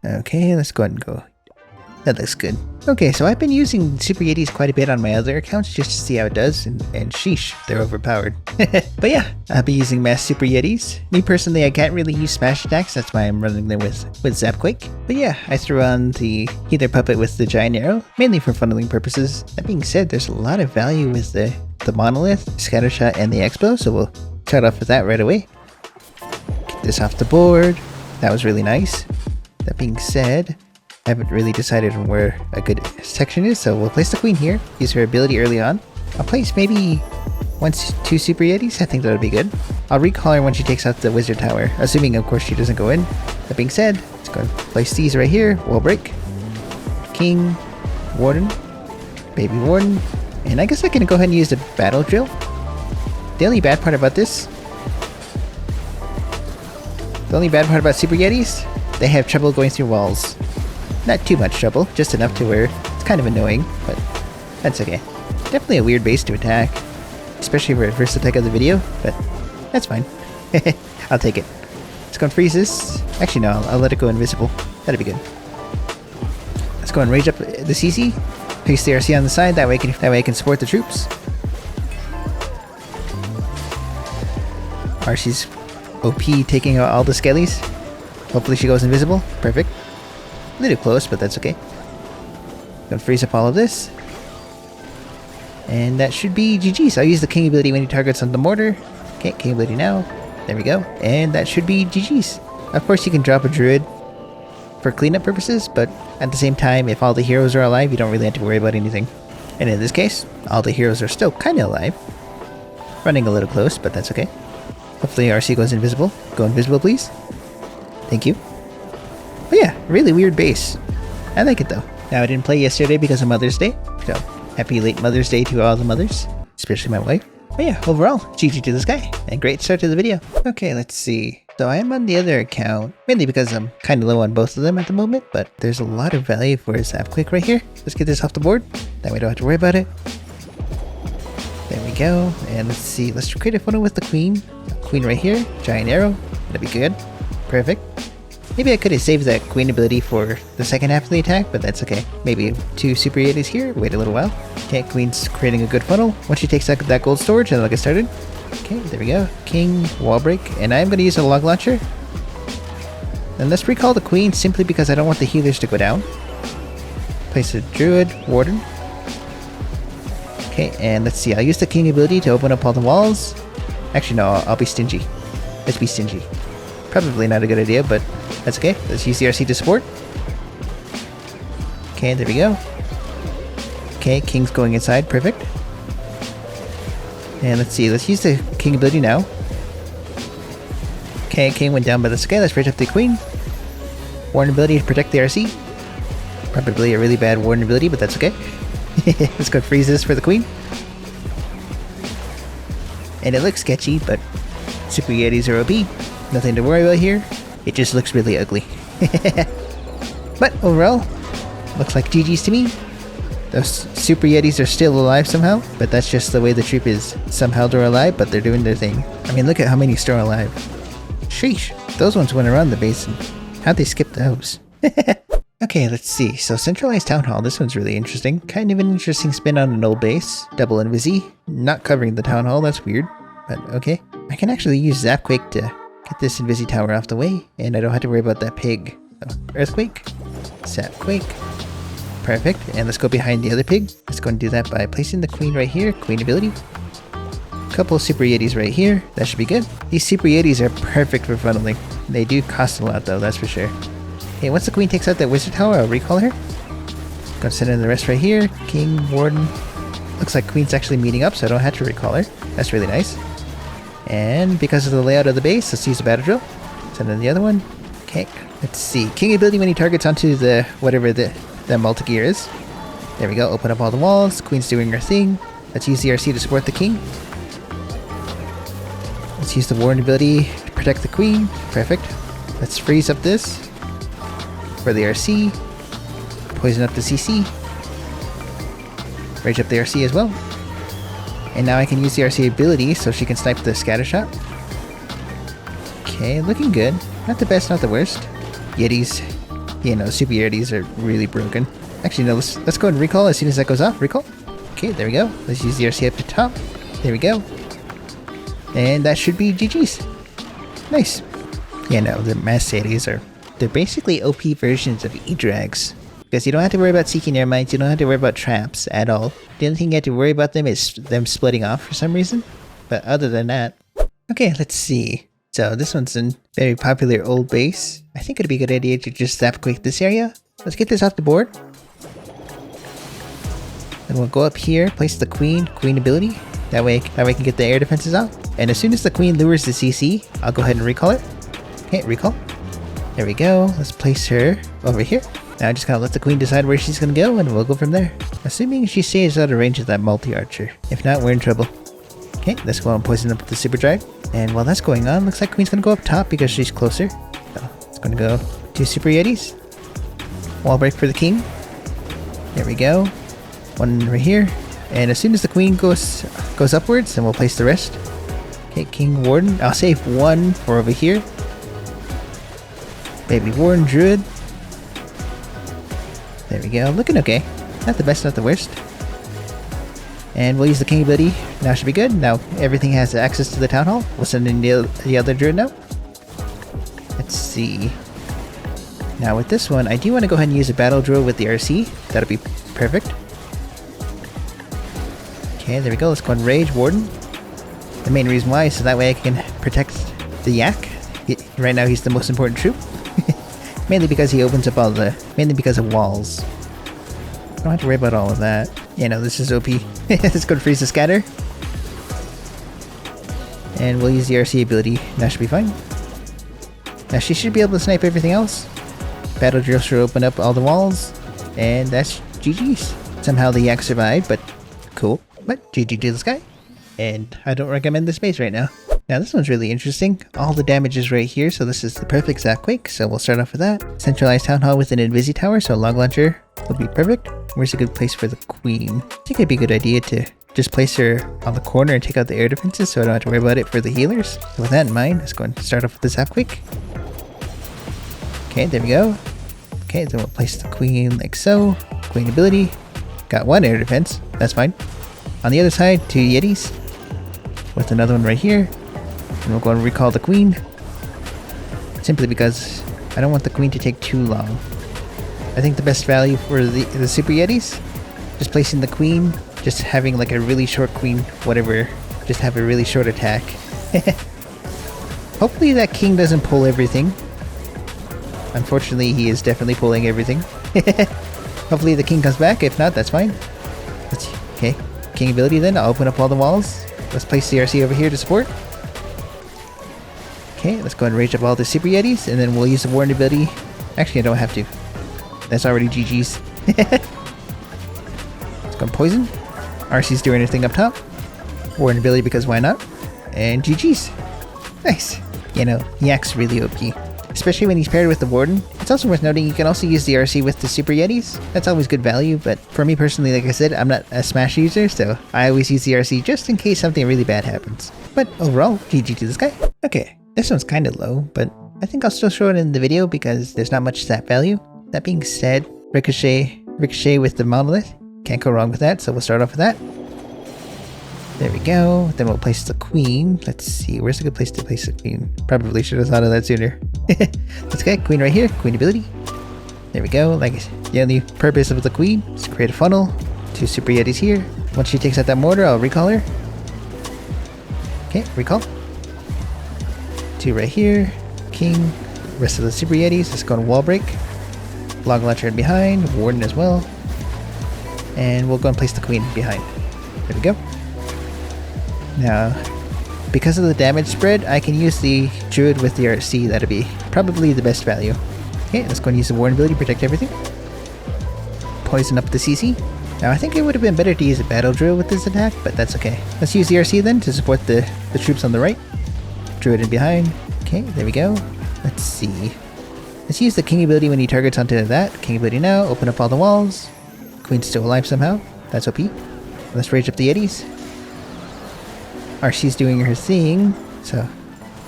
Okay, let's go ahead and go. That looks good. Okay, so I've been using Super Yetis quite a bit on my other accounts just to see how it does, and sheesh, they're overpowered. But yeah, I'll be using Mass Super Yetis. Me personally, I can't really use smash attacks, that's why I'm running them with Zapquake. But yeah, I threw on the Healer Puppet with the Giant Arrow, mainly for funneling purposes. That being said, there's a lot of value with the Monolith, Scattershot, and the Expo, so we'll start off with that right away. Get this off the board. That was really nice. That being said, I haven't really decided on where a good section is, so we'll place the Queen here, use her ability early on. I'll place maybe 2 Super Yetis, I think that would be good. I'll recall her when she takes out the Wizard Tower, assuming of course she doesn't go in. That being said, let's go and place these right here, Wall Break, King, Warden, Baby Warden, and I guess I can go ahead and use the Battle Drill. The only bad part about Super Yetis, they have trouble going through walls. Not too much trouble, just enough to where it's kind of annoying, but that's okay. Definitely a weird base to attack, especially for first attack of the video, but that's fine. I'll take it. Let's go and freeze this. Actually no, I'll let it go invisible. That'd be good. Let's go and rage up the CC. Place the RC on the side, that way I can support the troops. RC's OP taking out all the skellies. Hopefully she goes invisible. Perfect. A little close, but that's okay. Gonna freeze up all of this. And that should be GG's. I'll use the King ability when he targets on the mortar. Okay, King ability now. There we go. And that should be GG's. Of course you can drop a Druid for cleanup purposes, but at the same time, if all the heroes are alive, you don't really have to worry about anything. And in this case, all the heroes are still kinda alive. Running a little close, but that's okay. Hopefully RC goes invisible. Go invisible, please. Thank you. But yeah, really weird base. I like it though. Now I didn't play yesterday because of Mother's Day, so happy late Mother's Day to all the mothers, especially my wife. But yeah, overall, GG to this guy, and great start to the video. Okay, let's see. So I am on the other account, mainly because I'm kind of low on both of them at the moment, but there's a lot of value for Zapquake right here. Let's get this off the board, that way I don't have to worry about it. There we go, and let's see, let's create a funnel with the Queen. Queen right here, Giant Arrow, that'd be good. Perfect. Maybe I could have saved that Queen ability for the second half of the attack, but that's okay. Maybe 2 Super Yetis here, wait a little while. Okay, Queen's creating a good funnel. Once she takes that gold storage, then I'll get started. Okay, there we go. King, Wall Break, and I'm going to use a Log Launcher. And let's recall the Queen simply because I don't want the healers to go down. Place a Druid, Warden. Okay, and let's see, I'll use the King ability to open up all the walls. Actually no, I'll be stingy. Let's be stingy. Probably not a good idea, but that's okay. Let's use the RC to support. Okay, there we go. Okay, King's going inside. Perfect. And let's see. Let's use the King ability now. Okay, King went down, but that's okay. Let's raise up the Queen. Warden ability to protect the RC. Probably a really bad Warden ability, but that's okay. Let's go freeze this for the Queen. And it looks sketchy, but Super Yetis are OP. Nothing to worry about here. It just looks really ugly. But overall, looks like GG's to me. Those Super Yetis are still alive somehow, but that's just the way the troop is. Somehow they're alive, but they're doing their thing. I mean, look at how many are still alive. Sheesh, those ones went around the base, and how'd they skip those? Okay, let's see. So Centralized Town Hall, this one's really interesting. Kind of an interesting spin on an old base. Double Invisi. Not covering the Town Hall, that's weird. But okay. I can actually use Zapquake to get this Invisi Tower off the way, and I don't have to worry about that pig. So, Earthquake. Zapquake. Perfect. And let's go behind the other pig. Let's go and do that by placing the Queen right here. Queen ability. Couple Super Yetis right here. That should be good. These Super Yetis are perfect for funneling. They do cost a lot though, that's for sure. Okay, once the Queen takes out that Wizard Tower, I'll recall her. Go send in the rest right here. King, Warden. Looks like Queen's actually meeting up, so I don't have to recall her. That's really nice. And because of the layout of the base, let's use the Battle Drill. Send in the other one. Okay, let's see. King ability when he targets onto the whatever the multi-gear is. There we go. Open up all the walls. Queen's doing her thing. Let's use the RC to support the King. Let's use the Warden ability to protect the Queen. Perfect. Let's freeze up this for the RC. Poison up the CC. Rage up the RC as well. And now I can use the RC ability so she can snipe the scatter shot. Okay, looking good. Not the best, not the worst. Yetis You know, superiorities are really broken. Actually, no, let's go and recall as soon as that goes off. Recall. Okay, there we go. Let's use the RC up to top. There we go. And that should be GG's. Nice. Yeah, no, the mass Yetis they're basically OP versions of E-Drags. Because you don't have to worry about seeking air mines, you don't have to worry about traps at all. The only thing you have to worry about them is them splitting off for some reason. But other than that... Okay, let's see. So this one's a very popular old base. I think it'd be a good idea to just zap quick this area. Let's get this off the board. Then we'll go up here, place the queen ability. That way I can get the air defenses out. And as soon as the queen lures the CC, I'll go ahead and recall it. Okay, recall. There we go. Let's place her over here. Now I just gotta let the queen decide where she's gonna go and we'll go from there. Assuming she stays out of range of that multi-archer. If not, we're in trouble. Okay, let's go and poison up the super drive. And while that's going on, looks like queen's gonna go up top because she's closer. So it's gonna go 2 super yetis. Wall break for the king. There we go. One right here. And as soon as the queen goes upwards, then we'll place the rest. Okay, king warden. I'll save one for over here. Baby warden druid. There we go. Looking okay. Not the best, not the worst. And we'll use the king ability. Now should be good. Now everything has access to the town hall. We'll send in the other druid now. Let's see. Now with this one, I do want to go ahead and use a battle drill with the RC. That'll be perfect. Okay, there we go. Let's go and rage warden. The main reason why is so that way I can protect the yak. Right now he's the most important troop. Mainly because he opens up mainly because of walls. I don't have to worry about all of that. Yeah, no, this is OP. Let's go to freeze the scatter. And we'll use the RC ability. That should be fine. Now she should be able to snipe everything else. Battle drill should open up all the walls. And that's GG's. Somehow the yak survived, but cool. But GG to this guy. And I don't recommend this base right now. Now this one's really interesting. All the damage is right here, so this is the perfect Zap Quake, so we'll start off with that. Centralized Town Hall with an Invisi Tower, so a log launcher would be perfect. Where's a good place for the queen? I think it'd be a good idea to just place her on the corner and take out the air defenses so I don't have to worry about it for the healers. So with that in mind, let's go and start off with the Zap Quake. Okay, there we go. Okay, then we'll place the queen like so. Queen ability. Got one air defense, that's fine. On the other side, 2 Yetis. With another one right here. And we'll go and recall the queen. Simply because I don't want the queen to take too long. I think the best value for the super yetis, just placing the queen, just having like a really short queen, whatever, just have a really short attack. Hopefully that king doesn't pull everything. Unfortunately, he is definitely pulling everything. Hopefully the king comes back. If not, that's fine. Okay, king ability then. I'll open up all the walls. Let's place CRC over here to support. Okay, let's go ahead and rage up all the super yetis, and then we'll use the warden ability. Actually, I don't have to. That's already GG's. Let's go and poison. RC's doing her thing up top. Warden ability because why not? And GG's. Nice. You know, Yak's really OP. Especially when he's paired with the warden. It's also worth noting you can also use the RC with the super yetis. That's always good value, but for me personally, like I said, I'm not a smash user, so I always use the RC just in case something really bad happens. But overall, GG to this guy. Okay, this one's kind of low, but I think I'll still show it in the video because there's not much stat value. That being said, Ricochet with the monolith. Can't go wrong with that, so we'll start off with that. There we go. Then we'll place the queen. Let's see, where's a good place to place the queen? Probably should have thought of that sooner. Let's get queen right here, queen ability. There we go. Like the only purpose of the queen is to create a funnel. 2 super yetis here. Once she takes out that mortar, I'll recall her. Okay, recall. 2 right here. King. Rest of the super yetis. Let's go on wall break. Log launcher in behind. Warden as well. And we'll go and place the queen behind. There we go. Now, because of the damage spread, I can use the druid with the RC. That'll be probably the best value. Okay, let's go and use the warden ability to protect everything. Poison up the CC. Now, I think it would have been better to use a battle drill with this attack, but that's okay. Let's use the RC then to support the troops on the right. Druid in behind. Okay, there we go. Let's see. Let's use the king ability when he targets onto that. King ability now. Open up all the walls. Queen's still alive somehow. That's OP. Let's rage up the yetis. RC's doing her thing,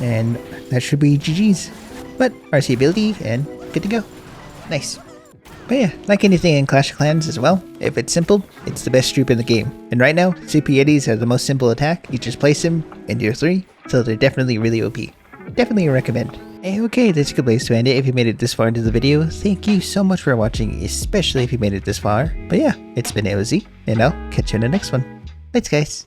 and that should be GG's. But RC ability, and good to go. Nice. But yeah, like anything in Clash of Clans as well, if it's simple, it's the best troop in the game. And right now, Super Yetis are the most simple attack. You just place them into your 3, so they're definitely really OP. Definitely a recommend. Okay, that's a good place to end it if you made it this far into the video. Thank you so much for watching, especially if you made it this far. But yeah, it's been AOZ, and I'll catch you in the next one. Thanks guys.